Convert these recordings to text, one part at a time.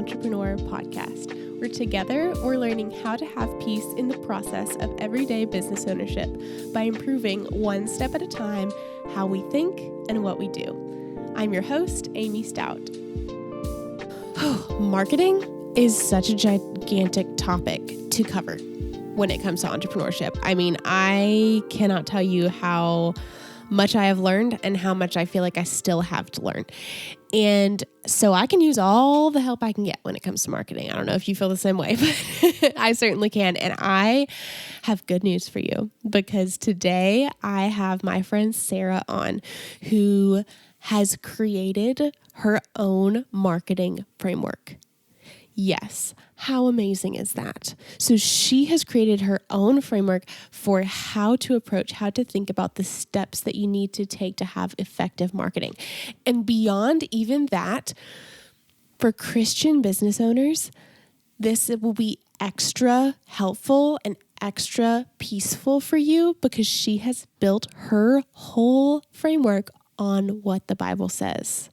Entrepreneur podcast, where together we're learning how to have peace in the process of everyday business ownership by improving one step at a time how we think and what we do. I'm your host, Amy Stout. Marketing is such a gigantic topic to cover when it comes to entrepreneurship. I mean, I cannot tell you how much I have learned and how much I feel like I still have to learn. And so I can use all the help I can get when it comes to marketing. I don't know if you feel the same way, but I certainly can. And I have good news for you because today I have my friend Sarah on, who has created her own marketing framework. Yes. How amazing is that? So she has created her own framework for how to approach, how to think about the steps that you need to take to have effective marketing. And beyond even that, for Christian business owners, this will be extra helpful and extra peaceful for you because she has built her whole framework on what the Bible says.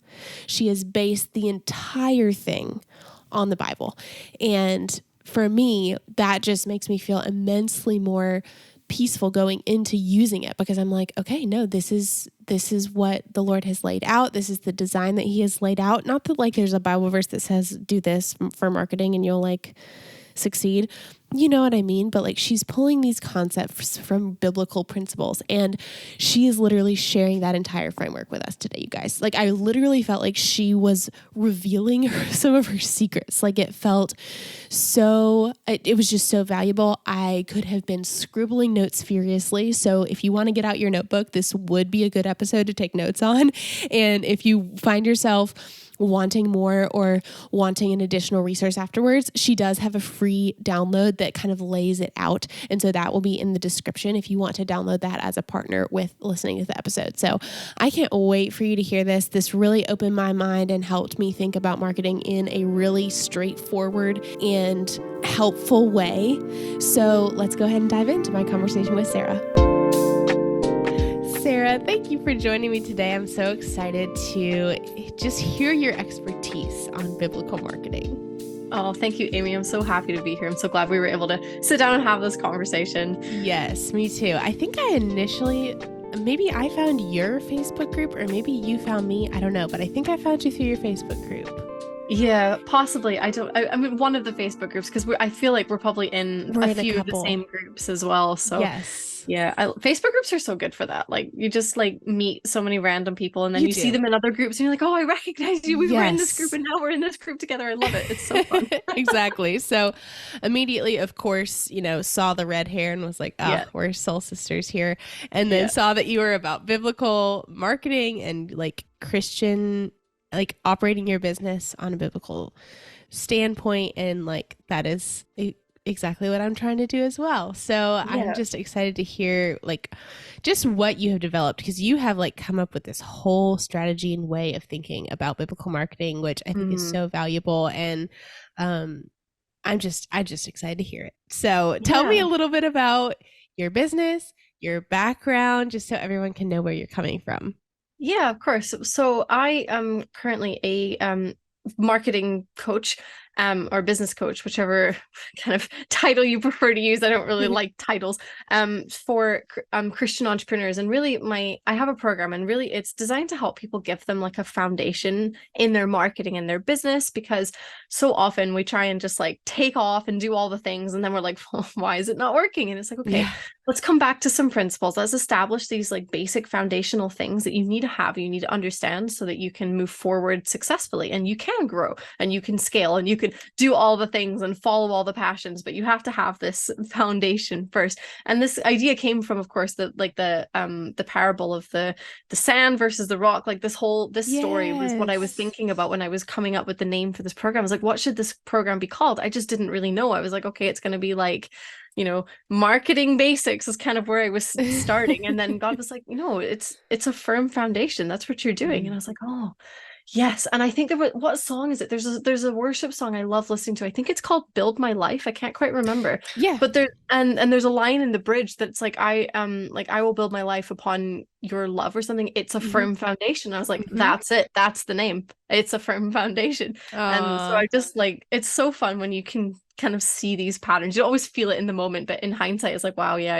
She has based the entire thing on the Bible. And for me, that just makes me feel immensely more peaceful going into using it because I'm like, okay, no, this is what the Lord has laid out. This is the design that he has laid out. Not that like there's a Bible verse that says do this for marketing and you'll like succeed. You know what I mean? But like she's pulling these concepts from biblical principles and she is literally sharing that entire framework with us today, you guys. Like I literally felt like she was revealing some of her secrets. Like it felt so, it was just so valuable. I could have been scribbling notes furiously. So if you want to get out your notebook, this would be a good episode to take notes on. And if you find yourself wanting more or wanting an additional resource afterwards, she does have a free download that kind of lays it out. And so that will be in the description if you want to download that as a partner with listening to the episode. So I can't wait for you to hear this. This really opened my mind and helped me think about marketing in a really straightforward and helpful way. So let's go ahead and dive into my conversation with Sarah. Sarah, thank you for joining me today. I'm so excited to just hear your expertise on biblical marketing. Oh, thank you, Amy. I'm so happy to be here. I'm so glad we were able to sit down and have this conversation. Yes, me too. I think maybe I found your Facebook group or maybe you found me. I don't know, but I think I found you through your Facebook group. Yeah, possibly. I'm in one of the Facebook groups because I feel like we're probably in a few of the same groups as well. So yes. Yeah, Facebook groups are so good for that. Like you just like meet so many random people and then you see them in other groups and you're like, oh, I recognize you. We were in this group and now we're in this group together. I love it. It's so fun. Exactly. So immediately, of course, saw the red hair and was like, we're soul sisters here. And then saw that you were about biblical marketing and like Christian, like operating your business on a biblical standpoint. And like, that is exactly what I'm trying to do as well. So I'm just excited to hear like just what you have developed because you have like come up with this whole strategy and way of thinking about biblical marketing, which I think is so valuable. And I'm just excited to hear it. So tell me a little bit about your business, your background, just so everyone can know where you're coming from. Yeah, of course. So I am currently a marketing coach or business coach, whichever kind of title you prefer to use. I don't really like titles for Christian entrepreneurs. And really I have a program and really it's designed to help people give them like a foundation in their marketing and their business, because so often we try and just like take off and do all the things. And then we're like, well, why is it not working? And it's like, okay, let's come back to some principles. Let's establish these like basic foundational things that you need to understand so that you can move forward successfully and you can grow and you can scale and you can do all the things and follow all the passions, but you have to have this foundation first. And this idea came from, of course, the parable of the sand versus the rock. Like this story was what I was thinking about when I was coming up with the name for this program. I was like, what should this program be called? I just didn't really know. I was like, okay, it's going to be like, marketing basics is kind of where I was starting. And then God was like, it's a firm foundation. That's what you're doing. And I was like, oh, Yes, and I think there was, what song is it? There's a worship song I love listening to. I think it's called "Build My Life." I can't quite remember, Yeah. but and there's a line in the bridge that's like I will build my life upon your love or something. It's a firm foundation. I was like, that's it. That's the name. It's a firm foundation. And so I just like, it's so fun when you can kind of see these patterns. You always feel it in the moment, but in hindsight, it's like, wow, yeah,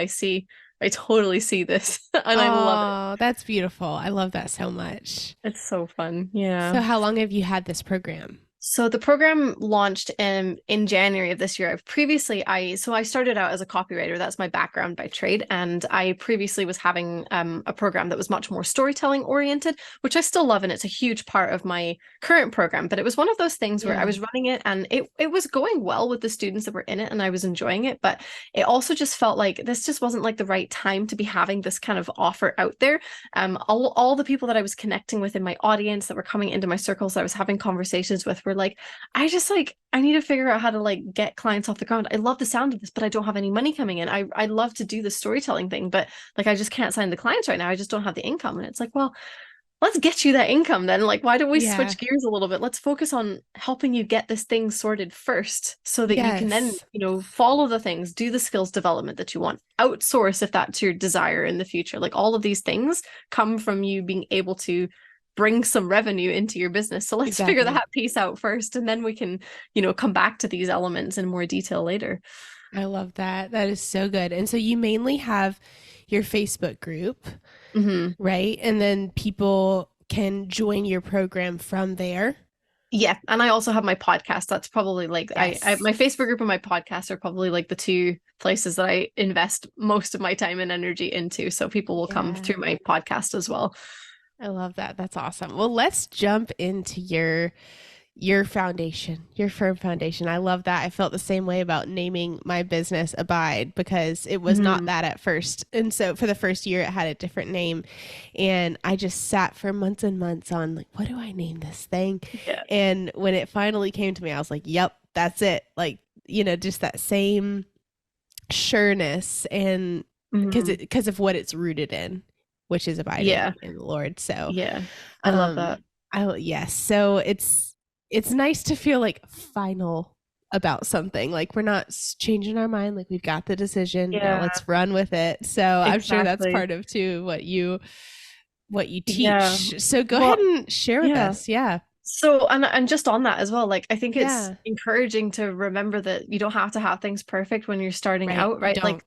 I totally see this, and I love it. Oh, that's beautiful. I love that so much. It's so fun. So Yeah. how long have you had this program? So the program launched in January of this year. I've previously I started out as a copywriter. That's my background by trade, and I previously was having a program that was much more storytelling oriented, which I still love, and it's a huge part of my current program. But it was one of those things where I was running it, and it was going well with the students that were in it, and I was enjoying it. But it also just felt like this just wasn't like the right time to be having this kind of offer out there. All the people that I was connecting with in my audience that were coming into my circles that I was having conversations with were like, I need to figure out how to like get clients off the ground. I love the sound of this, but I don't have any money coming in. I love to do the storytelling thing, but like I just can't sign the clients right now. I just don't have the income. And it's like, well, let's get you that income then. Like, why don't we switch gears a little bit? Let's focus on helping you get this thing sorted first so that you can then, follow the things, do the skills development that you want, outsource if that's your desire in the future. Like all of these things come from you being able to bring some revenue into your business. So let's figure that piece out first, and then we can, come back to these elements in more detail later. I love that. That is so good. And so you mainly have your Facebook group, right? And then people can join your program from there. Yeah. And I also have my podcast. That's probably like my Facebook group and my podcast are probably like the two places that I invest most of my time and energy into. So people will come through my podcast as well. I love that. That's awesome. Well, let's jump into your foundation, your firm foundation. I love that. I felt the same way about naming my business Abide, because it was not that at first. And so for the first year, it had a different name. And I just sat for months and months on like, what do I name this thing? Yeah. And when it finally came to me, I was like, yep, that's it. Like, just that same sureness, and because of what it's rooted in, which is abiding in the Lord. So I love that. Yes. So it's nice to feel like final about something. Like we're not changing our mind. Like we've got the decision. Now let's run with it. So I'm sure that's part of too what you teach. Yeah. So go ahead and share with us. Yeah. So, and just on that as well, like, I think it's encouraging to remember that you don't have to have things perfect when you're starting out, right? Like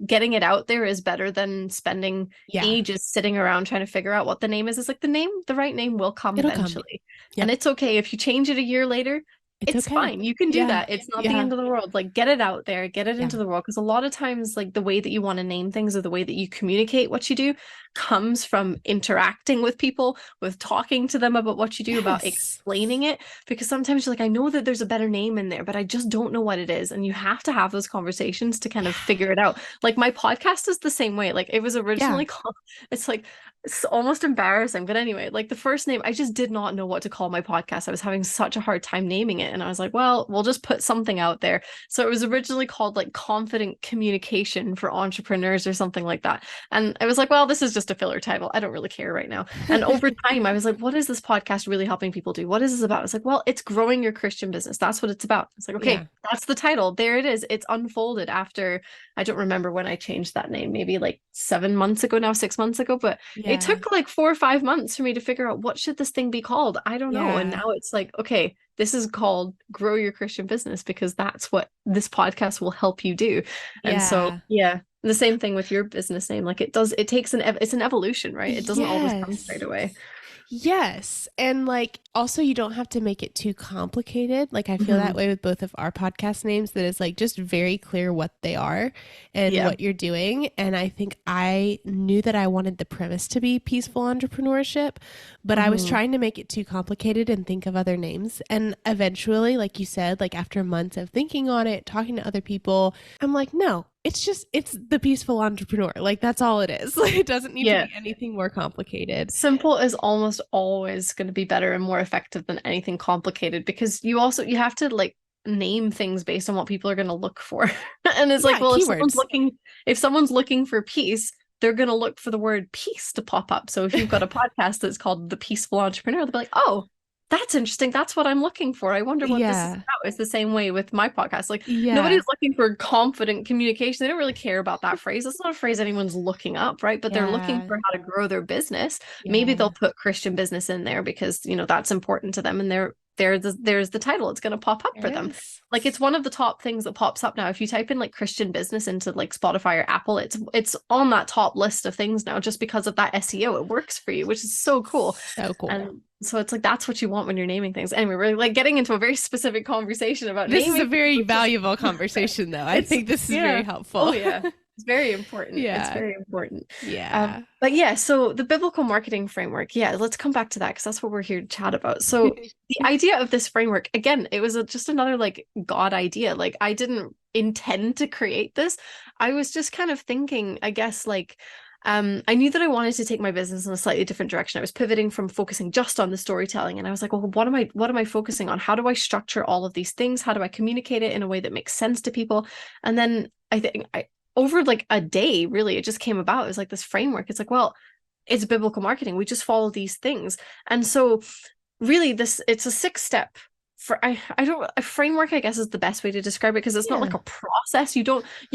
getting it out there is better than spending ages sitting around trying to figure out what the name is. It's like the right name will come eventually. Yep. And it's okay if you change it a year later. It's okay. Fine. You can do that. It's not the end of the world. Like get it out there, get it into the world. Because a lot of times, like the way that you want to name things or the way that you communicate what you do comes from interacting with people, with talking to them about what you do, about explaining it. Because sometimes you're like, I know that there's a better name in there, but I just don't know what it is. And you have to have those conversations to kind of figure it out. Like my podcast is the same way. Like it was originally called, it's like, it's almost embarrassing. But anyway, like the first name, I just did not know what to call my podcast. I was having such a hard time naming it. And I was like, well, we'll just put something out there. So it was originally called like Confident Communication for Entrepreneurs or something like that. And I was like, well, this is just a filler title. I don't really care right now. And over time, I was like, what is this podcast really helping people do? What is this about? It's like, well, it's growing your Christian business. That's what it's about. It's like, okay, that's the title. There it is. It's unfolded after, I don't remember when I changed that name, maybe like 6 months ago, but it took like 4 or 5 months for me to figure out what should this thing be called. I don't know. And now it's like, okay, this is called Grow Your Christian Business, because that's what this podcast will help you do. And so, the same thing with your business name. Like it's an evolution, right? It doesn't always come straight away. Yes. And like, also you don't have to make it too complicated. Like I feel that way with both of our podcast names, that it's like just very clear what they are and what you're doing. And I think I knew that I wanted the premise to be peaceful entrepreneurship, but I was trying to make it too complicated and think of other names. And eventually, like you said, like after months of thinking on it, talking to other people, I'm like, no, it's the peaceful entrepreneur. Like that's all it is. Like, it doesn't need to be anything more complicated. Simple is almost always going to be better and more effective than anything complicated, because you have to like name things based on what people are going to look for. And it's like, well, if someone's looking for peace, they're going to look for the word peace to pop up. So if you've got a podcast that's called The Peaceful Entrepreneur, they'll be like, oh, that's interesting. That's what I'm looking for. I wonder what this is Yeah. about. It's the same way with my podcast. Like Yeah. nobody's looking for confident communication. They don't really care about that phrase. It's not a phrase anyone's looking up, right? But they're looking Yeah. for how to grow their business. Maybe they'll Yeah. put Christian business in there because, that's important to them, and there's the title. It's going to pop up There for them. is. Like it's one of the top things that pops up now. If you type in like Christian business into like Spotify or Apple, it's on that top list of things now just because of that SEO. It works for you, which is so cool. So cool. And so it's like that's what you want when you're naming things. Anyway, we're like getting into a very specific convection about This is naming. a very valuable conversation, though. I think this is very helpful. Oh yeah, it's very important. Yeah. It's very important. Yeah. But yeah, so the biblical marketing framework. Yeah, let's come back to that because that's what we're here to chat about. So the idea of this framework, again, it was just another like God idea. Like I didn't intend to create this. I was just kind of thinking, I guess, like. I knew that I wanted to take my business in a slightly different direction. I was pivoting from focusing just on the storytelling, and I was like, well, what am I focusing on? How do I structure all of these things? How do I communicate it in a way that makes sense to people? And then I think over like a day, really, it just came about. It was like this framework. It's like, well, it's biblical marketing. We just follow these things. And so really it's a 6-step for a framework, I guess, is the best way to describe it, because it's not like a process. You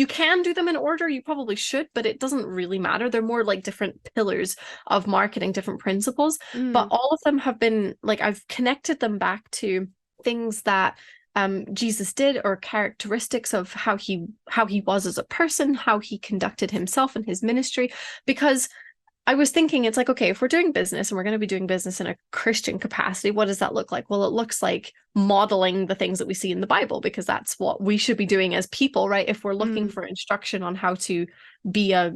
can do them in order, you probably should, but it doesn't really matter. They're more like different pillars of marketing, different principles. But all of them have been like, I've connected them back to things that Jesus did, or characteristics of how he was as a person, how he conducted himself in his ministry. Because I was thinking, it's like, okay, if we're doing business and we're going to be doing business in a Christian capacity, what does that look like? Well, it looks like modeling the things that we see in the Bible, because that's what we should be doing as people, right? If we're looking for instruction on how to be a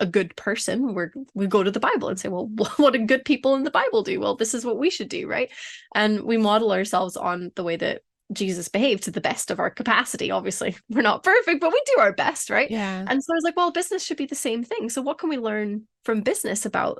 good person, we go to the Bible and say, well, what do good people in the Bible do? Well, this is what we should do, right? And we model ourselves on the way that Jesus behaved to the best of our capacity. Obviously, we're not perfect, but we do our best, right? Yeah. And so I was like, well, business should be the same thing. So what can we learn from business about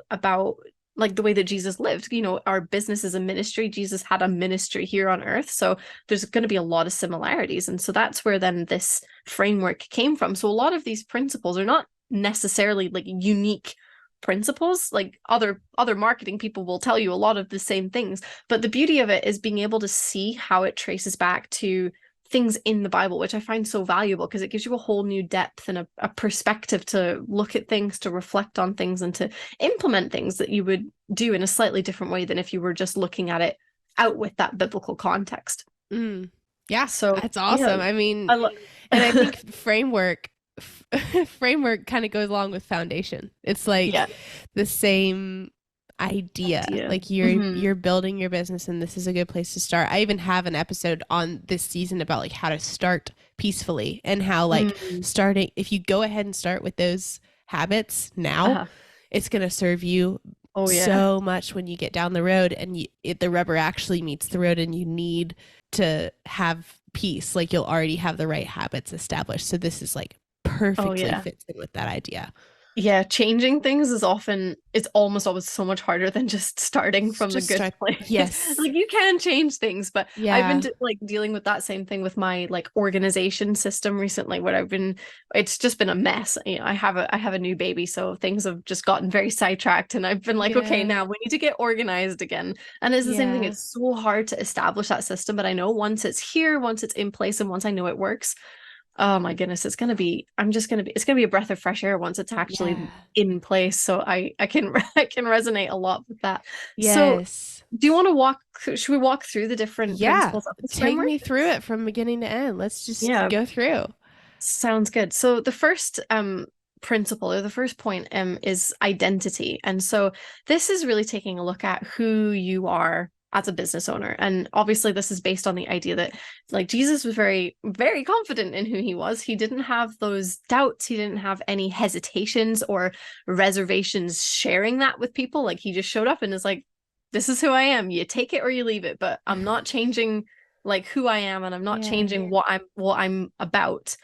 like the way that Jesus lived? Our business is a ministry. Jesus had a ministry here on earth. So there's going to be a lot of similarities. And so that's where then this framework came from. So a lot of these principles are not necessarily like unique principles. Like other marketing people will tell you a lot of the same things, but the beauty of it is being able to see how it traces back to things in the Bible, which I find so valuable, because it gives you a whole new depth and a perspective to look at things, to reflect on things, and to implement things that you would do in a slightly different way than if you were just looking at it out with that biblical context. Yeah, so that's awesome. Yeah, I mean, and I think framework kind of goes along with foundation. It's like the same idea. Like you're building your business, and this is a good place to start. I even have an episode on this season about like how to start peacefully, and how like starting, if you go ahead and start with those habits now, it's going to serve you so much when you get down the road and the rubber actually meets the road and you need to have peace. Like you'll already have the right habits established. So this is like perfectly fits in with that idea. Yeah, changing things is almost always so much harder than just starting from the good place. Yes. Like you can change things, but I've been dealing with that same thing with my like organization system recently, where it's just been a mess. I have a new baby, so things have just gotten very sidetracked, and I've been like, okay, now we need to get organized again. And it's the same thing. It's so hard to establish that system, but I know once it's here, once it's in place, and once I know it works, oh my goodness, it's gonna be a breath of fresh air once it's actually in place. So I can resonate a lot with that. Yes. So do you want to should we walk through the different principles of this framework? Take me through it from beginning to end. Let's just go through. Sounds good. So the first principle, or the first point, is identity. And so this is really taking a look at who you are as a business owner. And obviously this is based on the idea that like Jesus was very, very confident in who he was. He didn't have those doubts. He didn't have any hesitations or reservations sharing that with people. Like he just showed up and is like, this is who I am. You take it or you leave it, but I'm not changing like who I am, and I'm not changing what I'm about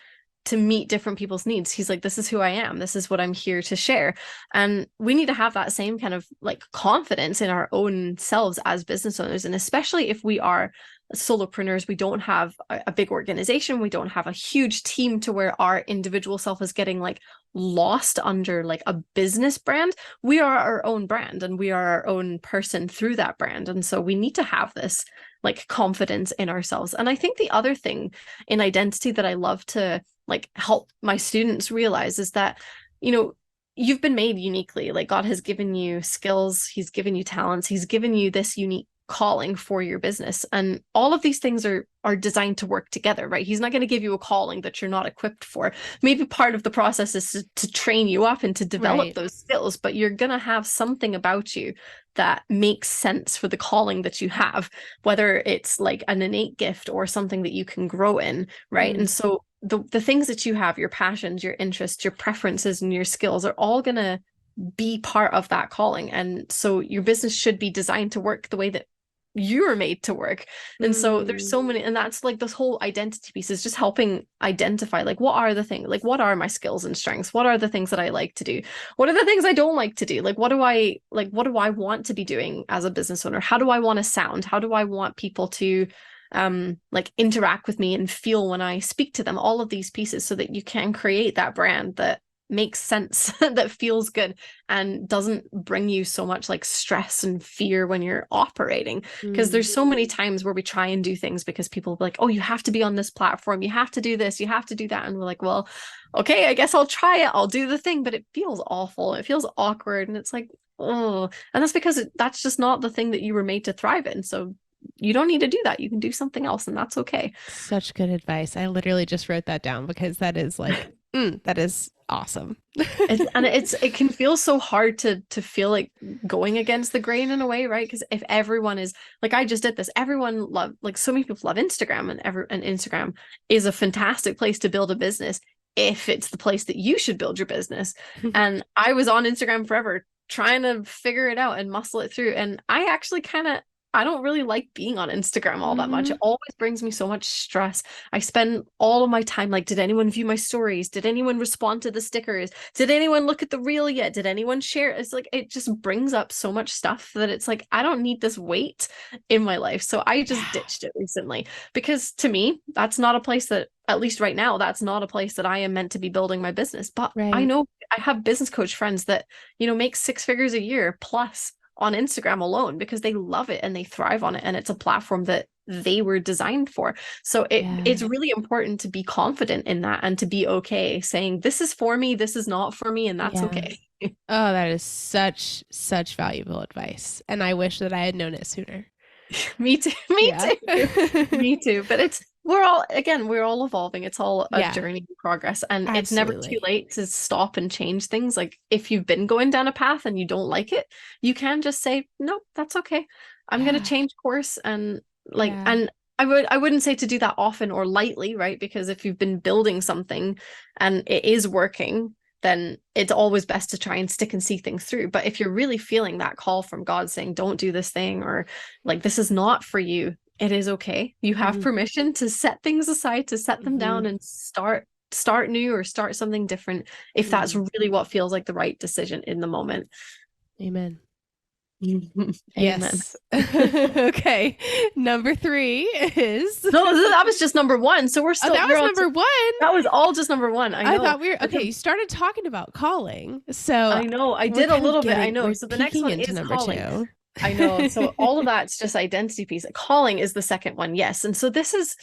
to meet different people's needs. He's like, this is who I am. This is what I'm here to share. And we need to have that same kind of like confidence in our own selves as business owners. And especially if we are solopreneurs, we don't have a big organization. We don't have a huge team to where our individual self is getting like lost under like a business brand. We are our own brand and we are our own person through that brand. And so we need to have this like confidence in ourselves. And I think the other thing in identity that I love to like help my students realize is that, you know, you've been made uniquely. Like God has given you skills, he's given you talents, he's given you this unique calling for your business, and all of these things are designed to work together, right? He's not going to give you a calling that you're not equipped for. Maybe part of the process is to train you up and to develop those skills, but you're going to have something about you that makes sense for the calling that you have, whether it's like an innate gift or something that you can grow in, right? And so the things that you have, your passions, your interests, your preferences, and your skills are all going to be part of that calling. And so your business should be designed to work the way that you're made to work. And so there's so many, and that's like this whole identity piece is just helping identify like, what are the things, like what are my skills and strengths? What are the things that I like to do? What are the things I don't like to do? Like what do I want to be doing as a business owner? How do I want to sound? How do I want people to like interact with me and feel when I speak to them? All of these pieces so that you can create that brand that makes sense, that feels good and doesn't bring you so much like stress and fear when you're operating. Because there's so many times where we try and do things because people are like, oh, you have to be on this platform, you have to do this, you have to do that, and we're like, well, okay, I guess I'll try it, I'll do the thing, but it feels awful, it feels awkward, and it's like, oh, and that's because that's just not the thing that you were made to thrive in. So you don't need to do that. You can do something else, and that's okay. Such good advice. I literally just wrote that down because that is like that is awesome. It can feel so hard to feel like going against the grain in a way, right? Because if everyone is like, I just did this, everyone love, like so many people love Instagram, and Instagram is a fantastic place to build a business if it's the place that you should build your business. And I was on Instagram forever trying to figure it out and muscle it through, and I actually I don't really like being on Instagram all that much. It always brings me so much stress. I spend all of my time like, did anyone view my stories? Did anyone respond to the stickers? Did anyone look at the reel yet? Did anyone share? It's like, it just brings up so much stuff that it's like, I don't need this weight in my life. So I just ditched it recently, because to me, that's not a place that, at least right now, that's not a place that I am meant to be building my business. But I know I have business coach friends that, you know, make 6 figures a year plus on Instagram alone because they love it and they thrive on it, and it's a platform that they were designed for. So it's really important to be confident in that and to be okay saying, this is for me, this is not for me, and that's okay. Oh, that is such valuable advice, and I wish that I had known it sooner. Me too. Me too. But we're all evolving. It's all a journey in progress, and it's never too late to stop and change things. Like if you've been going down a path and you don't like it, you can just say, no, that's okay, I'm going to change course. And like, and I wouldn't say to do that often or lightly, right? Because if you've been building something and it is working, then it's always best to try and stick and see things through. But if you're really feeling that call from God saying, don't do this thing, or like, this is not for you, it is okay. You have permission to set things aside, to set them down and start new or start something different if that's really what feels like the right decision in the moment. Amen. Yes. Okay. Number 3 is no, that was just number 1. So we're still that was number 1. That was all just number 1. I thought we were okay. You started talking about calling, so I know I did a little bit. I know. So the next one is number calling. 2. I know. So all of that's just identity piece. Calling is the second one. Yes. And so this is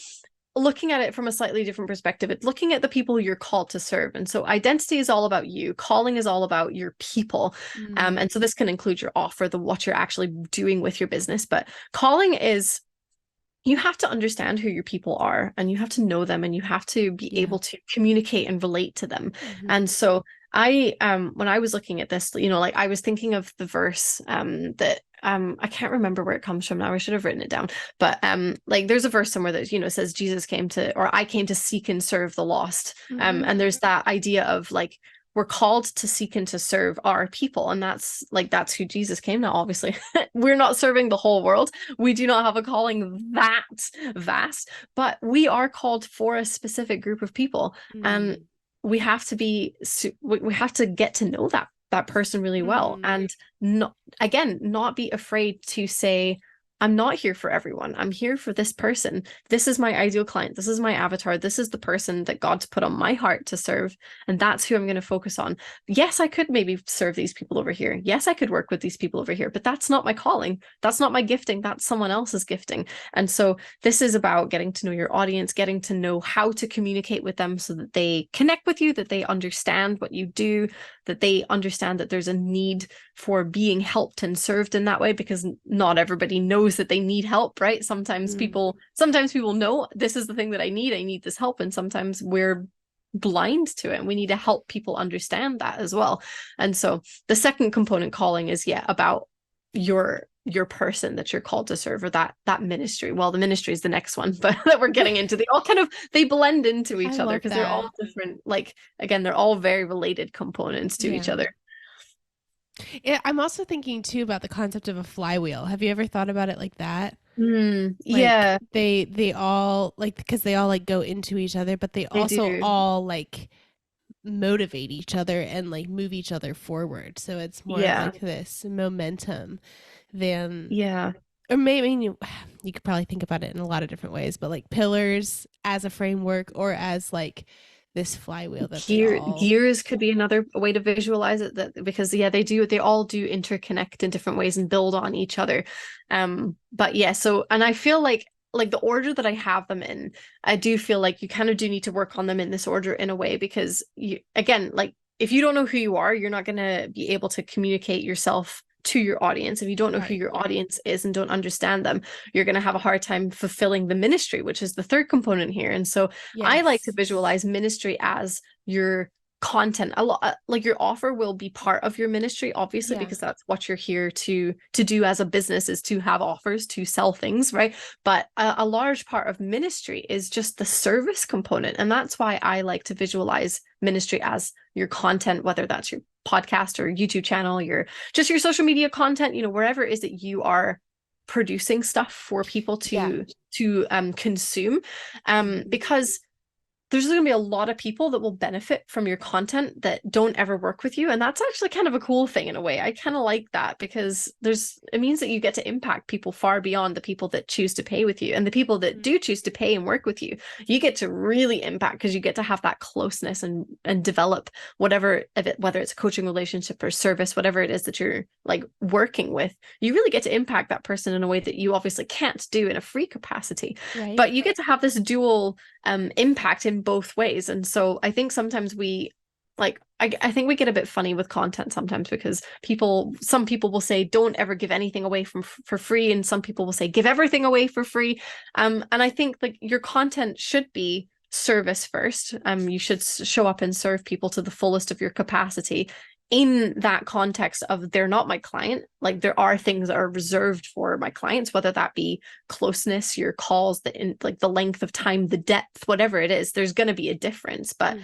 looking at it from a slightly different perspective. It's looking at the people you're called to serve. And so identity is all about you. Calling is all about your people. And so this can include your offer, what you're actually doing with your business. But calling is, you have to understand who your people are, and you have to know them, and you have to be able to communicate and relate to them. And so I, when I was looking at this, you know, like I was thinking of the verse that I can't remember where it comes from now. I should have written it down. But like there's a verse somewhere that, you know, says Jesus came to, or I came to seek and serve the lost. And there's that idea of like, we're called to seek and to serve our people. And that's who Jesus came to, obviously. We're not serving the whole world. We do not have a calling that vast, but we are called for a specific group of people. And we have to we have to get to know that person really well. And not be afraid to say, I'm not here for everyone. I'm here for this person. This is my ideal client. This is my avatar. This is the person that God's put on my heart to serve. And that's who I'm going to focus on. Yes, I could maybe serve these people over here. Yes, I could work with these people over here, but that's not my calling. That's not my gifting. That's someone else's gifting. And so this is about getting to know your audience, getting to know how to communicate with them so that they connect with you, that they understand what you do, that they understand that there's a need for being helped and served in that way, because not everybody knows that they need help, right? Sometimes people know this is the thing that I need this help, and sometimes we're blind to it, and we need to help people understand that as well. And so the second component, calling, is about your person that you're called to serve, or that ministry. Well, the ministry is the next one, but that we're getting into. They blend into each other because they're all different. Like, again, they're all very related components to each other. Yeah, I'm also thinking too about the concept of a flywheel. Have you ever thought about it like that? Yeah, they all, like, because they all like go into each other, but they also all like motivate each other and like move each other forward. So it's more like this momentum than or maybe you could probably think about it in a lot of different ways, but like pillars as a framework, or as like this flywheel that gears could be another way to visualize it, that because they all do interconnect in different ways and build on each other. But yeah, so, and I feel like the order that I have them in, I do feel like you kind of do need to work on them in this order in a way, because you, again, like, if you don't know who you are, you're not going to be able to communicate yourself to your audience. If you don't know who your audience is and don't understand them, you're going to have a hard time fulfilling the ministry, which is the third component here. And so I like to visualize ministry as your content. A lot, like, your offer will be part of your ministry, obviously, because that's what you're here to do as a business, is to have offers, to sell things, right? But a large part of ministry is just the service component. And that's why I like to visualize ministry as your content, whether that's your podcast or YouTube channel, your social media content, wherever it is that you are producing stuff for people to consume, because there's going to be a lot of people that will benefit from your content that don't ever work with you. And that's actually kind of a cool thing in a way. I kind of like that, because it means that you get to impact people far beyond the people that choose to pay with you. And the people that do choose to pay and work with you, you get to really impact, because you get to have that closeness and develop whatever of it, whether it's a coaching relationship or service, whatever it is that you're like working with, you really get to impact that person in a way that you obviously can't do in a free capacity. Right. But you get to have this dual impact in both ways. And so I think sometimes I think we get a bit funny with content sometimes, because some people will say, don't ever give anything away for free. And some people will say, give everything away for free. And I think, like, your content should be service first. You should show up and serve people to the fullest of your capacity. In that context of, they're not my client, like, there are things that are reserved for my clients, whether that be closeness, your calls, the length of time, the depth, whatever it is, there's going to be a difference. But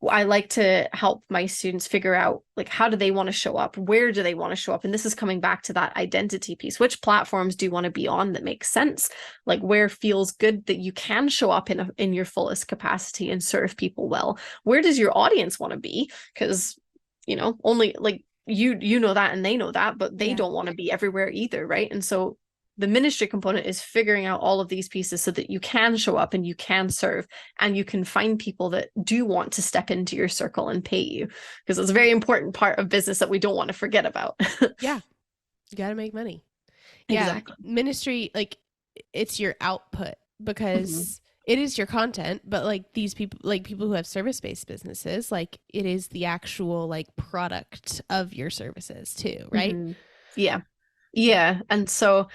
I like to help my students figure out, like, how do they want to show up? Where do they want to show up? And this is coming back to that identity piece. Which platforms do you want to be on that makes sense? Like, where feels good that you can show up in your fullest capacity and serve people well? Where does your audience want to be? Because only, like, you know that, and they know that, but they don't want to be everywhere either, right? And so the ministry component is figuring out all of these pieces so that you can show up and you can serve, and you can find people that do want to step into your circle and pay you, because it's a very important part of business that we don't want to forget about. You got to make money. Exactly. Ministry, like, it's your output, because it is your content, but like, these people, like people who have service-based businesses, like, it is the actual like product of your services too, right? Yeah. And so,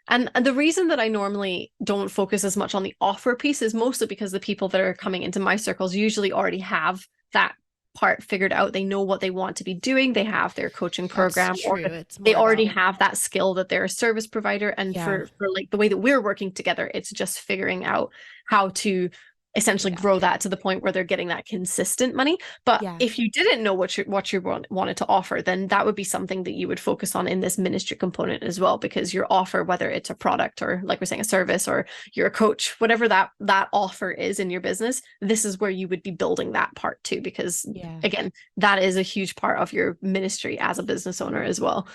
and the reason that I normally don't focus as much on the offer piece is mostly because the people that are coming into my circles usually already have that part figured out. They know what they want to be doing. They have their coaching program, or they already have that skill that they're a service provider. And for like the way that we're working together, it's just figuring out how to essentially Yeah. grow that to the point where they're getting that consistent money. But Yeah. if you didn't know what you wanted to offer, then that would be something that you would focus on in this ministry component as well, because your offer, whether it's a product or, like we're saying, a service, or you're a coach, whatever that offer is in your business, this is where you would be building that part too, because Yeah. again, that is a huge part of your ministry as a business owner as well.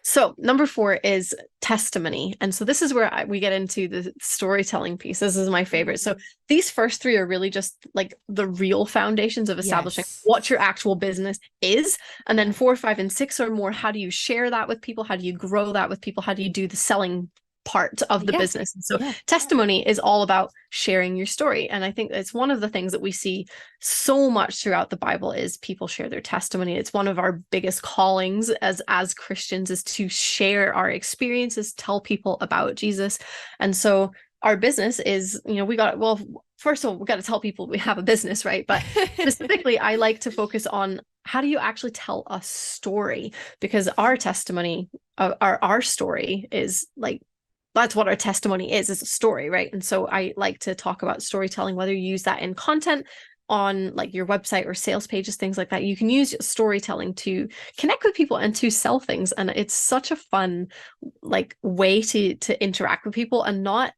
So number 4 is testimony. And so this is where we get into the storytelling piece. This is my favorite. So these first 3 are really just like the real foundations of establishing what your actual business is. And then 4, 5, and 6 are more, how do you share that with people? How do you grow that with people? How do you do the selling part of the business? And so testimony is all about sharing your story. And I think it's one of the things that we see so much throughout the Bible is people share their testimony. It's one of our biggest callings as Christians, is to share our experiences, tell people about Jesus. And so our business is, first of all, we got to tell people we have a business, right? But specifically, I like to focus on, how do you actually tell a story? Because our testimony, our story is like, that's what our testimony is a story, right? And so I like to talk about storytelling, whether you use that in content on like your website or sales pages, things like that. You can use storytelling to connect with people and to sell things. And it's such a fun like way to interact with people, and not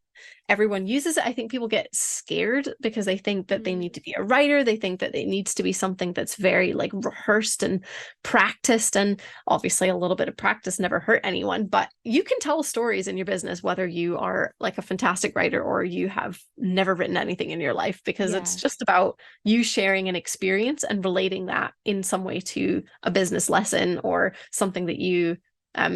everyone uses it. I think people get scared because they think that they need to be a writer. They think that it needs to be something that's very like rehearsed and practiced. And obviously a little bit of practice never hurt anyone, but you can tell stories in your business, whether you are like a fantastic writer or you have never written anything in your life, because it's just about you sharing an experience and relating that in some way to a business lesson or something that you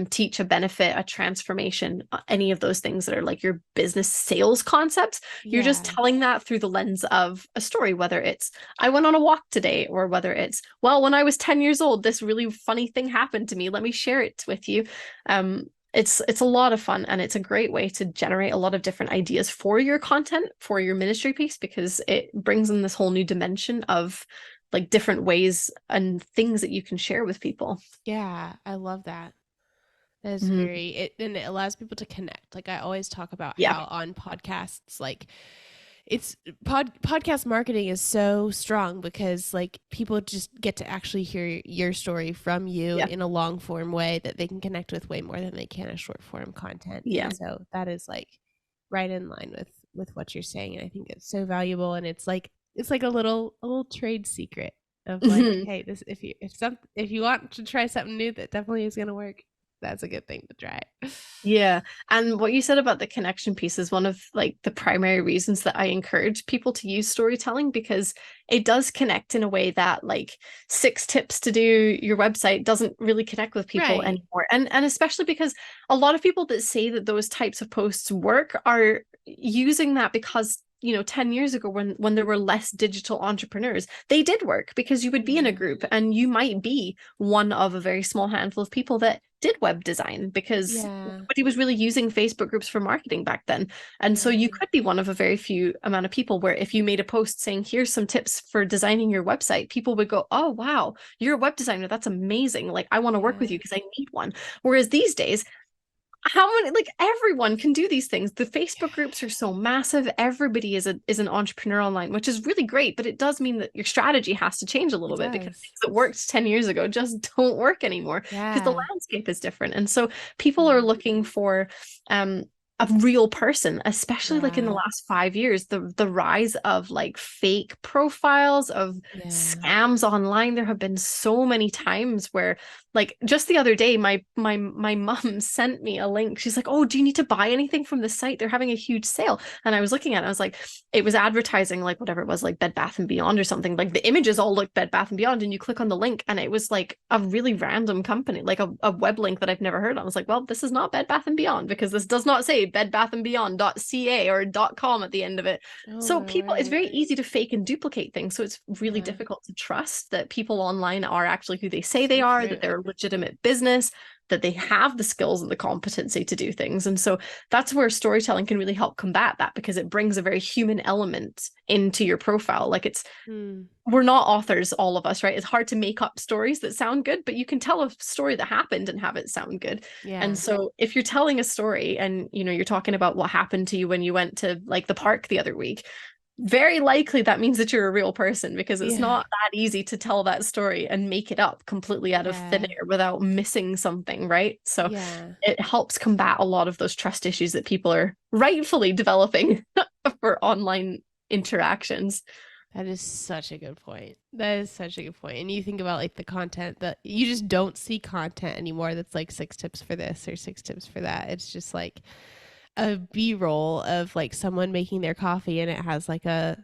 teach, a benefit, a transformation, any of those things that are like your business sales concepts. You're just telling that through the lens of a story, whether it's, I went on a walk today, or whether it's, well, when I was 10 years old, this really funny thing happened to me. Let me share it with you. It's a lot of fun, and it's a great way to generate a lot of different ideas for your content, for your ministry piece, because it brings in this whole new dimension of like different ways and things that you can share with people. Yeah, I love that. That is and it allows people to connect. Like I always talk about how on podcasts, like it's podcast marketing is so strong because like people just get to actually hear your story from you in a long form way that they can connect with way more than they can a short form content. Yeah. And so that is like right in line with what you're saying. And I think it's so valuable, and it's like a little trade secret of like, hey, this if you want to try something new that definitely is going to work, that's a good thing to try. Yeah. And what you said about the connection piece is one of like the primary reasons that I encourage people to use storytelling, because it does connect in a way that like 6 tips to do your website doesn't really connect with people anymore. And especially because a lot of people that say that those types of posts work are using that because 10 years ago when there were less digital entrepreneurs, they did work, because you would be in a group and you might be one of a very small handful of people that did web design, because nobody was really using Facebook groups for marketing back then. And so you could be one of a very few amount of people where if you made a post saying, here's some tips for designing your website, people would go, oh, wow, you're a web designer. That's amazing. Like, I want to work with you because I need one. Whereas these days, how many, like everyone can do these things. The Facebook groups are so massive. Everybody is an entrepreneur online, which is really great, but it does mean that your strategy has to change a little bit, because things that worked 10 years ago just don't work anymore because the landscape is different. And so people are looking for a real person, especially like in the last 5 years, the rise of like fake profiles, of scams online. There have been so many times where, like, just the other day, my mom sent me a link. She's like, oh, do you need to buy anything from the site? They're having a huge sale. And I was looking at it, I was like, it was advertising like whatever it was, like Bed Bath and Beyond or something. Like the images all looked Bed Bath and Beyond, and you click on the link and it was like a really random company, like a web link that I've never heard of. I was like, well, this is not Bed Bath and Beyond, because this does not say bedbathandbeyond.ca or .com at the end of it. So people, it's very easy to fake and duplicate things. So it's really difficult to trust that people online are actually who they say they are, that they're a legitimate business, that they have the skills and the competency to do things. And so that's where storytelling can really help combat that, because it brings a very human element into your profile. Like we're not authors, all of us, right? It's hard to make up stories that sound good, but you can tell a story that happened and have it sound good. And so if you're telling a story and, you're talking about what happened to you when you went to like the park the other week, very likely that means that you're a real person, because it's Yeah. not that easy to tell that story and make it up completely out of thin Yeah. air without missing something, right? So Yeah. it helps combat a lot of those trust issues that people are rightfully developing for online interactions. That is such a good point. That is such a good point. And you think about like the content that you just don't see content anymore that's like 6 tips for this or 6 tips for that. It's just like a B-roll of like someone making their coffee and it has like a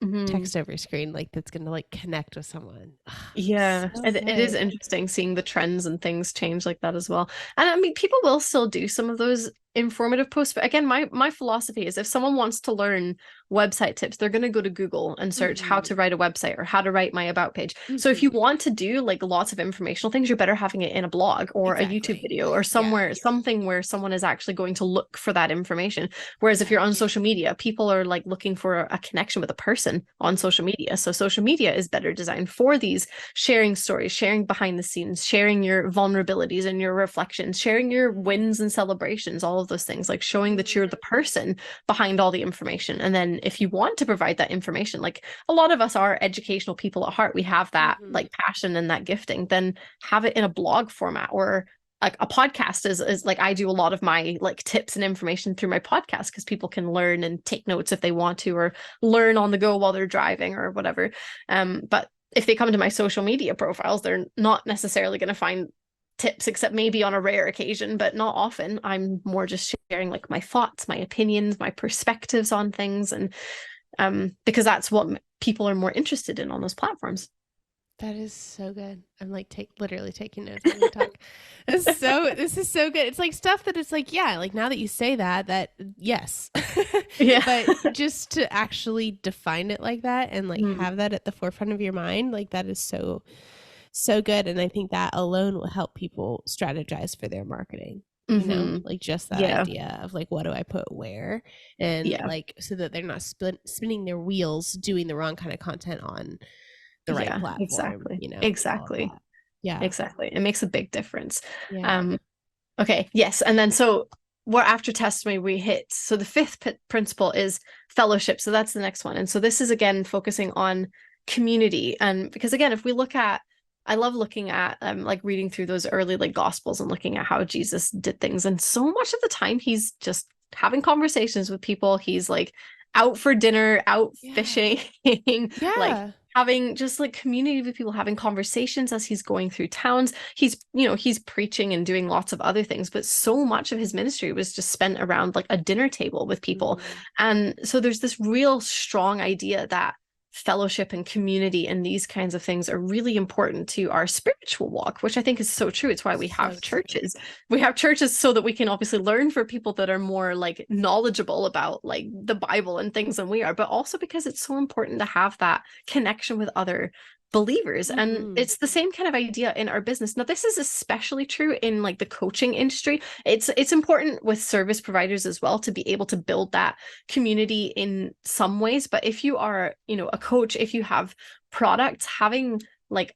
Mhm. text over screen like that's going to like connect with someone. Yeah, So it is good. interesting seeing the trends and things change like that as well. And I mean, people will still do some of those informative posts, but again, my philosophy is if someone wants to learn website tips, they're going to go to Google and search how Mm-hmm. to write a website or how to write my about page. So if you Mm-hmm. want to do like lots of informational things, you're better having it in a blog or a YouTube Exactly. video or Yeah. somewhere, something where someone is actually going to look for that information. Whereas if Yeah. you're on social media, people are like looking for a connection with a person on Mm-hmm. social media. So social media is better designed for these sharing stories, sharing behind the scenes, sharing your vulnerabilities and your reflections, sharing your wins and celebrations, all of those things, like showing that you're the person behind all the information. And then if you want to provide that information, like a lot of us are educational people at heart, we have that Mm-hmm. like passion and that gifting, then have it in a blog format or like a podcast is like I do a lot of my like tips and information through my podcast because people can learn and take notes if they want to, or learn on the go while they're driving or whatever. But if they come to my social media profiles, they're not necessarily going to find tips, except maybe on a rare occasion, but not often. I'm more just sharing like my thoughts, my opinions, my perspectives on things, and because that's what people are more interested in on those platforms. That is so good. I'm like literally taking notes when you talk. This is so good. It's like stuff that it's like, yeah, like now that you say that yes. Yeah. But just to actually define it like that and like Mm. have that at the forefront of your mind, like that is so good. And I think that alone will help people strategize for their marketing. Mm-hmm. Like just that Yeah. idea of like what do I put where, and Yeah. like so that they're not spinning their wheels doing the wrong kind of content on the right Yeah. platform, Exactly. all of Exactly. that. Yeah. Exactly. It makes a big difference. Yeah. Um, okay. Yes. And then so we're after testimony we hit. So the fifth principle is fellowship. So that's the next one. And so this is again focusing on community. And because again, if we look at, I love looking at like reading through those early like gospels and looking at how Jesus did things. And so much of the time he's just having conversations with people. He's like out for dinner, out Yeah. fishing, like Yeah. having just like community with people, having conversations as he's going through towns. He's, he's preaching and doing lots of other things, but so much of his ministry was just spent around like a dinner table with people. Mm-hmm. And so there's this real strong idea that fellowship and community and these kinds of things are really important to our spiritual walk, which I think is so true. It's why we have So true. churches. We have churches so that we can obviously learn for people that are more like knowledgeable about like the Bible and things than we are, but also because it's so important to have that connection with other believers. And Mm-hmm. it's the same kind of idea in our business. Now, this is especially true in like the coaching industry. It's important with service providers as well to be able to build that community in some ways. But if you are, a coach, if you have products, having like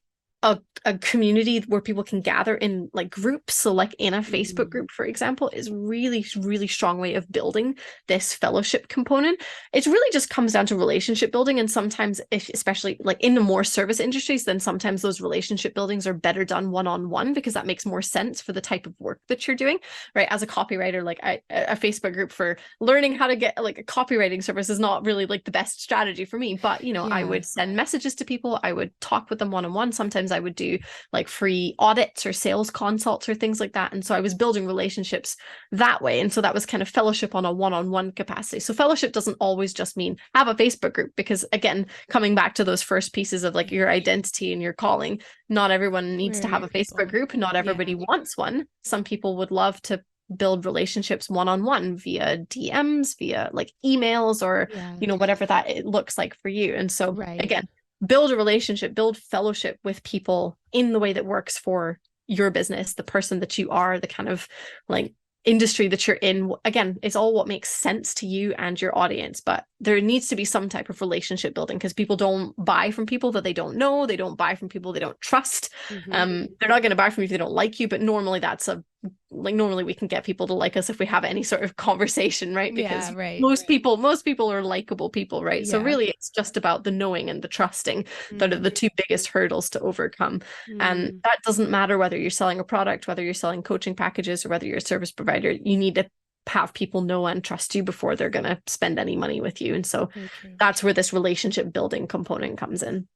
a community where people can gather in like groups, so like in a Facebook group, for example, is really, really strong way of building this fellowship component. It really just comes down to relationship building. And sometimes, if especially like in the more service industries, then sometimes those relationship buildings are better done one-on-one because that makes more sense for the type of work that you're doing, right? As a copywriter, like a Facebook group for learning how to get like a copywriting service is not really like the best strategy for me. But I Yeah. would send messages to people, I would talk with them one-on-one. Sometimes I would do like free audits or sales consults or things like that. And so I was building relationships that way. And so that was kind of fellowship on a one-on-one capacity. So fellowship doesn't always just mean have a Facebook group, because again, coming back to those first pieces of like your identity and your calling, not everyone needs Where to are have your a Facebook people? group. Not everybody wants one. Some people would love to build relationships one-on-one via DMs, via like emails, or Yeah. whatever that it looks like for you. And so Right. again, build a relationship, build fellowship with people in the way that works for your business, the person that you are, the kind of like industry that you're in. Again, it's all what makes sense to you and your audience, but there needs to be some type of relationship building, because people don't buy from people that they don't know. They don't buy from people they don't trust. Mm-hmm. They're not going to buy from you if they don't like you, but normally that's a like normally we can get people to like us if we have any sort of conversation, right? Because Yeah, right. most people are likable people, right? So Yeah. really it's just about the knowing and the trusting that are the two biggest hurdles to overcome. And Mm. that doesn't matter whether you're selling a product, whether you're selling coaching packages, or whether you're a service provider. You need to have people know and trust you before they're going to spend any money with you. And so Very true. that's where this relationship building component comes in.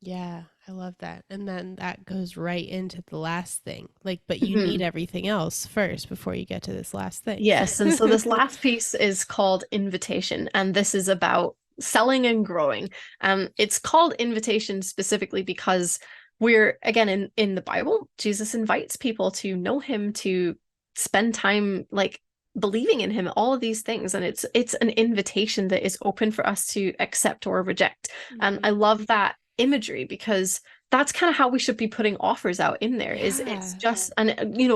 Yeah, I love that. And then that goes right into the last thing. Like, but you need Mhm. everything else first before you get to this last thing. Yes. And so this last piece is called invitation. And this is about selling and growing. It's called invitation specifically because we're, again, in the Bible, Jesus invites people to know him, to spend time like believing in him, all of these things. And it's an invitation that is open for us to accept or reject. And I love that imagery because that's kind of how we should be putting offers out in there. Is it's just, and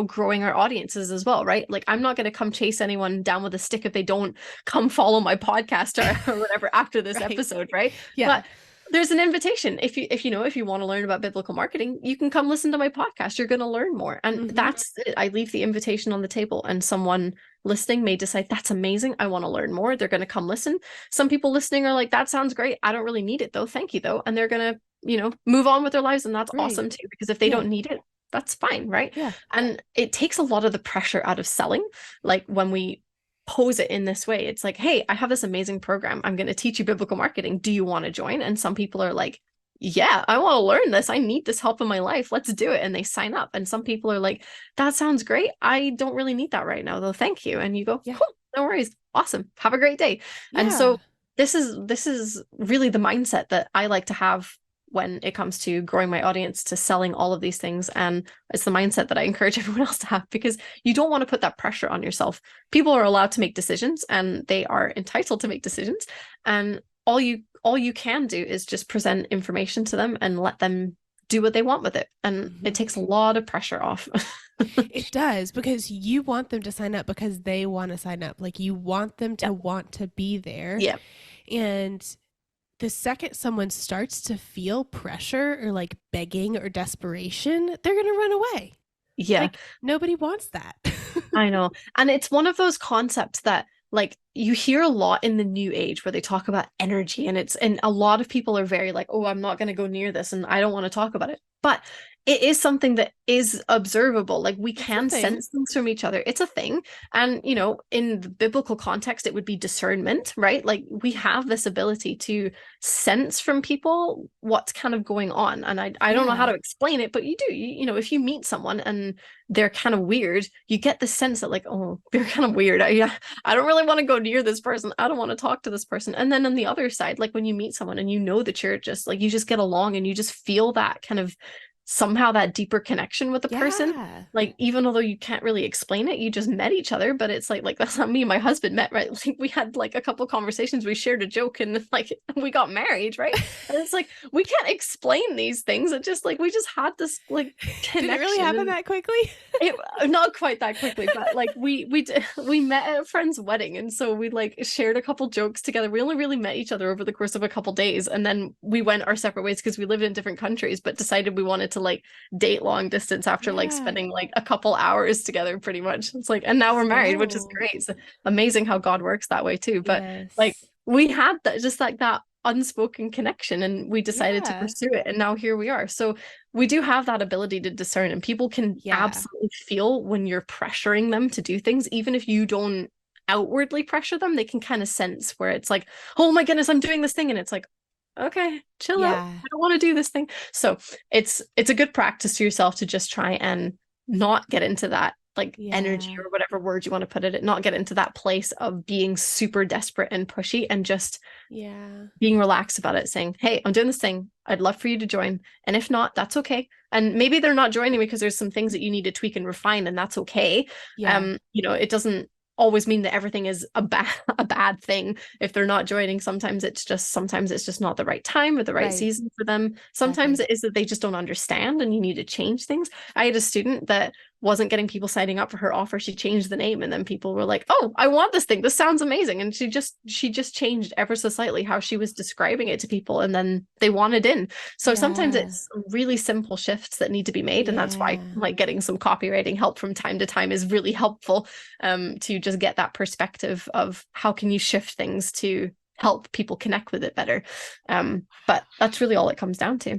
growing our audiences as well, right? Like I'm not going to come chase anyone down with a stick if they don't come follow my podcast or whatever after this Right. episode, right? Yeah. But there's an invitation. If you want to learn about biblical marketing, you can come listen to my podcast. You're going to learn more. And that's it. I leave the invitation on the table, and someone listening may decide that's amazing. I want to learn more. They're going to come listen. Some people listening are like, that sounds great. I don't really need it though. Thank you though. And they're going to, move on with their lives. And that's awesome too, because if they don't need it, that's fine. Right. Yeah. And it takes a lot of the pressure out of selling. Like when we pose it in this way, it's like, hey, I have this amazing program. I'm going to teach you biblical marketing. Do you want to join? And some people are like, yeah, I want to learn this. I need this help in my life. Let's do it. And they sign up. And some people are like, that sounds great. I don't really need that right now, though. Thank you. And you go, cool, no worries. Awesome. Have a great day. Yeah. And so this is really the mindset that I like to have when it comes to growing my audience, to selling all of these things. And it's the mindset that I encourage everyone else to have, because you don't want to put that pressure on yourself. People are allowed to make decisions, and they are entitled to make decisions. And all you can do is just present information to them and let them do what they want with it. And it takes a lot of pressure off. It does, because you want them to sign up because they want to sign up. Like you want them to want to be there. Yeah. And the second someone starts to feel pressure or like begging or desperation, they're going to run away. Yeah. Like nobody wants that. I know. And it's one of those concepts that like you hear a lot in the new age where they talk about energy, and a lot of people are very like, oh, I'm not going to go near this and I don't want to talk about it. But it is something that is observable. Like we can sense things from each other. It's a thing. And, in the biblical context, it would be discernment, right? Like we have this ability to sense from people what's kind of going on. And I don't know how to explain it, but you do. If you meet someone and they're kind of weird, you get the sense that like, oh, they're kind of weird. I don't really want to go near this person. I don't want to talk to this person. And then on the other side, like when you meet someone and that you're just like, you just get along and you just feel that kind of somehow that deeper connection with the person. Like even although you can't really explain it, you just met each other. But it's like that's how me and my husband met, right? Like we had like a couple conversations, we shared a joke, and like we got married, right? And it's like we can't explain these things. It just like we just had this like connection. Did it really happen that quickly? Not quite that quickly, but like we met at a friend's wedding, and so we like shared a couple jokes together. We only really met each other over the course of a couple days, and then we went our separate ways because we lived in different countries, but decided we wanted to like date long distance after like spending like a couple hours together pretty much. It's like, and now we're married, which is great. It's amazing how God works that way too. But like we had that just like that unspoken connection, and we decided to pursue it, and now here we are. So we do have that ability to discern, and people can absolutely feel when you're pressuring them to do things. Even if you don't outwardly pressure them, they can kind of sense where it's like, oh my goodness, I'm doing this thing, and it's like, okay, chill out. I don't want to do this thing. So it's a good practice to yourself to just try and not get into that like energy or whatever word you want to put it, not get into that place of being super desperate and pushy, and just being relaxed about it, saying, hey, I'm doing this thing. I'd love for you to join. And if not, that's okay. And maybe they're not joining because there's some things that you need to tweak and refine, and that's okay. It doesn't always mean that everything is a bad thing if they're not joining. Sometimes it's just not the right time or the right season for them. Sometimes it is that they just don't understand and you need to change things. I had a student that wasn't getting people signing up for her offer, she changed the name, and then people were like, oh, I want this thing, this sounds amazing. And she just changed ever so slightly how she was describing it to people, and then they wanted in. So sometimes Yeah. it's really simple shifts that need to be made, and that's why Yeah. like getting some copywriting help from time to time is really helpful, to just get that perspective of how can you shift things to help people connect with it better. But that's really all it comes down to.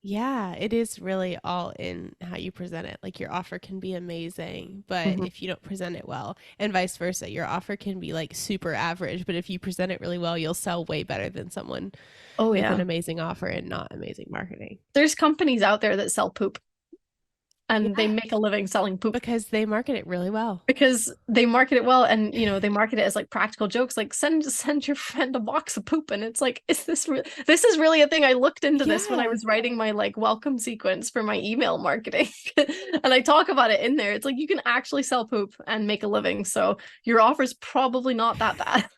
Yeah, it is really all in how you present it. Like your offer can be amazing, but Mhm. if you don't present it well, and vice versa, your offer can be like super average, but if you present it really well, you'll sell way better than someone Oh with an yeah. amazing offer and not amazing marketing. There's companies out there that sell poop, and they Yeah, make a living selling poop because they market it really well. because they market it well, and they market it as like practical jokes, like send your friend a box of poop, and it's like, is this is really a thing. I looked into this when I Yeah. was writing my like welcome sequence for my email marketing, and I talk about it in there. It's like you can actually sell poop and make a living, so your offer's probably not that bad.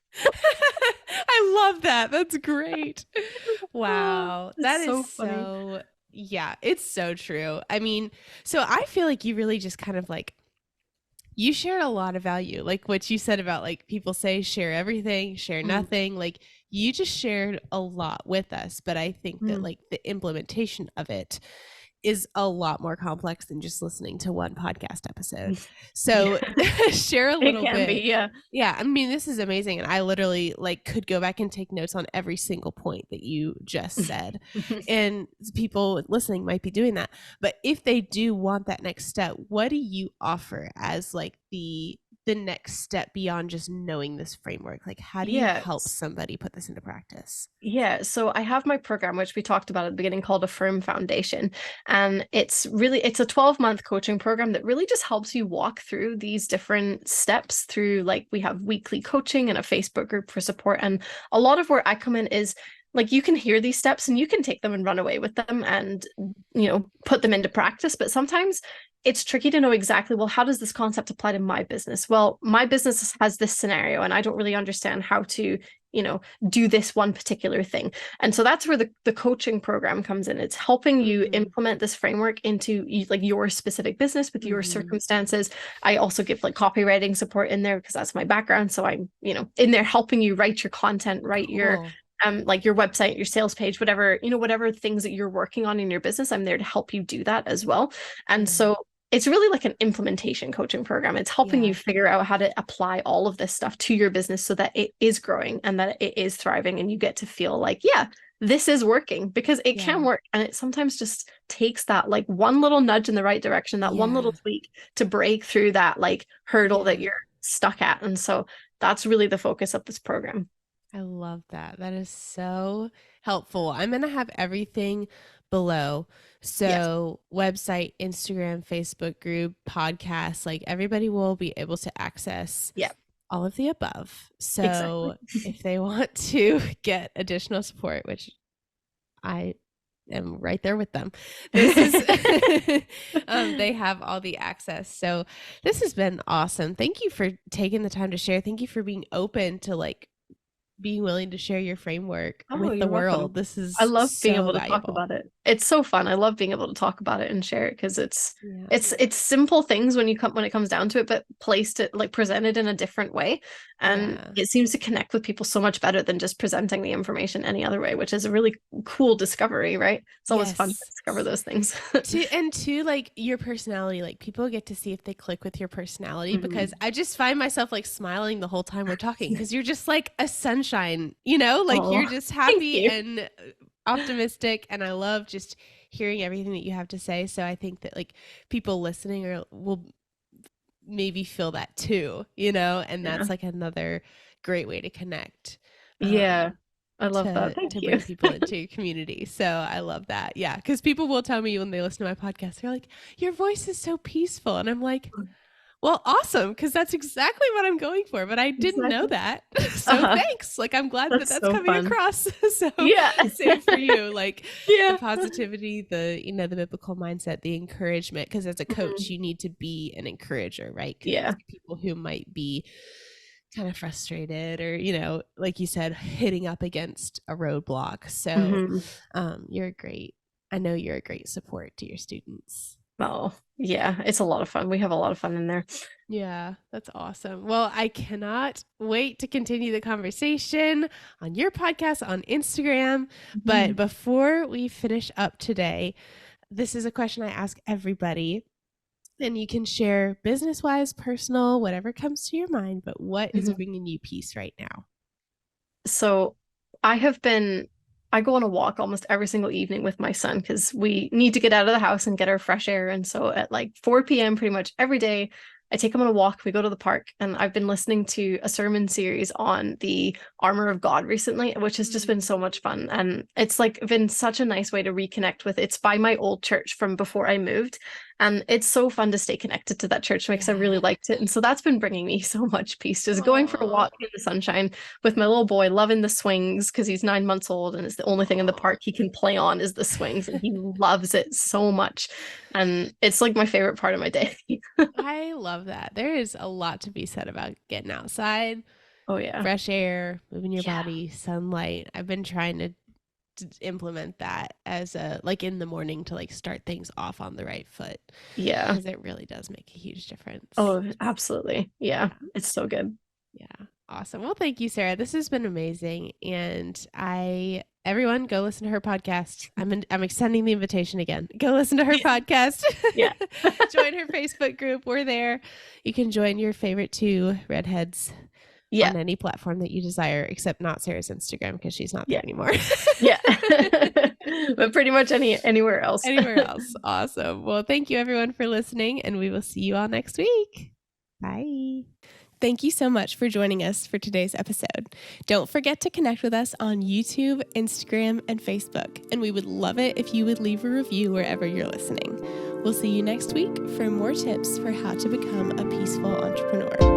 I love that. That's great. Wow. That It's is so funny. so, yeah, it's so true. I mean, so I feel like you really just kind of like, you shared a lot of value. Like what you said about like people say share everything, share Mm, nothing. Like you just shared a lot with us. But I think that mm. like the implementation of it is a lot more complex than just listening to one podcast episode. Yeah, So share a it little can be. bit. Yeah. Yeah, I mean this is amazing and I literally like could go back and take notes on every single point that you just said. And people listening might be doing that. But if they do want that next step, what do you offer as like the next step beyond just knowing this framework? Like how do you Yeah. help somebody put this into practice? Yeah, so I have my program, which we talked about at the beginning, called A Firm Foundation. And it's a 12-month coaching program that really just helps you walk through these different steps through, like, we have weekly coaching and a Facebook group for support. And a lot of where I come in is like, you can hear these steps and you can take them and run away with them and, put them into practice. But sometimes it's tricky to know exactly, well, how does this concept apply to my business? Well, my business has this scenario and I don't really understand how to do this one particular thing. And so that's where the coaching program comes in. It's helping you Mm-hmm. implement this framework into like your specific business with your Mm-hmm. circumstances. I also give like copywriting support in there because that's my background. So I'm, in there helping you write your content, write your Cool. like your website, your sales page, whatever things that you're working on in your business, I'm there to help you do that as well. And Yeah. so it's really like an implementation coaching program. It's helping you Yeah. figure out how to apply all of this stuff to your business so that it is growing and that it is thriving and you get to feel like, yeah, this is working, because it can Yeah. work. And it sometimes just takes that like one little nudge in the right direction, that one little Yeah. tweak to break through that like hurdle that Yeah. you're stuck at. And so that's really the focus of this program. I love that. That is so helpful. I'm going to have everything below. Yes. So, website, Instagram, Facebook group, podcast, like everybody will be able to access Yeah, all of the above. So, exactly. if they want to get additional support, which I am right there with them. This is they have all the access. So this has been awesome. Thank you for taking the time to share. Thank you for being open to like being willing to share your framework Oh, with the you're world. welcome. This I is love being so able to talk valuable. about it. It's so fun. I love being able to talk about it and share it because Yeah. it's simple things when it comes down to it, but placed it like presented in a different way. And Yeah. it seems to connect with people so much better than just presenting the information any other way, which is a really cool discovery, right? It's always fun to Yes. discover those things. To like your personality, like people get to see if they click with your personality, because Mhm. I just find myself like smiling the whole time we're talking because you're just like a sunshine, you know, like Oh, you're just thank happy you. and optimistic, and I love just hearing everything that you have to say. So I think that like people listening will maybe feel that too, you know, and Yeah. that's like another great way to connect. Yeah. Um I love that. Thank to you. bring people into your community. So I love that. Yeah, cuz people will tell me when they listen to my podcast, they're like, "Your voice is so peaceful." And I'm like, "Well, awesome, cuz that's exactly what I'm going for, but I didn't know Exactly. that." So Uh-huh. thanks. Like I'm glad that That's that's so coming fun. across. So Yeah. same for you. Like the Yeah. positivity, the biblical mindset, the encouragement, cuz as a coach, Mhm. you need to be an encourager, right? Cuz Yeah. people who might be kind of frustrated or like you said, hitting up against a roadblock. So Mhm. you're great. I know you're a great support to your students. Oh, yeah, it's a lot of fun. We have a lot of fun in there. Yeah, that's awesome. Well, I cannot wait to continue the conversation on your podcast on Instagram. But Mhm. before we finish up today, this is a question I ask everybody. And you can share business wise, personal, whatever comes to your mind. But what is Mhm. bringing you peace right now? So I go on a walk almost every single evening with my son because we need to get out of the house and get our fresh air. And so at like 4 p.m. pretty much every day, I take him on a walk. We go to the park, and I've been listening to a sermon series on the armor of God recently, which has just been so much fun. And it's like been such a nice way to reconnect with. It's by my old church from before I moved. And it's so fun to stay connected to that church because I really Yeah. liked it. And so that's been bringing me so much peace, just going for a Aw. walk in the sunshine with my little boy, loving the swings because he's 9 months old, and it's the only thing in the Aw. park he can play on is the swings, and he loves it so much. And it's like my favorite part of my day. I love that. There is a lot to be said about getting outside, Oh yeah. fresh air, moving your Yeah. body, sunlight. I've been trying to implement that as a like in the morning to like start things off on the right foot Yeah. because it really does make a huge difference. Oh, absolutely. Yeah. Yeah. It's so good. Yeah. Awesome. Well, thank you, Sarah. This has been amazing. And everyone go listen to her podcast. I'm extending the invitation again. Go listen to her podcast. Yeah. Join her Facebook group. We're there. You can join your favorite two redheads Yeah. on any platform that you desire, except not Sarah's Instagram because she's not there Yeah. anymore. Yeah. But pretty much anywhere else. Anywhere else. Awesome. Well, thank you everyone for listening, and we will see you all next week. Bye. Thank you so much for joining us for today's episode. Don't forget to connect with us on YouTube, Instagram, and Facebook, and we would love it if you would leave a review wherever you're listening. We'll see you next week for more tips for how to become a peaceful entrepreneur.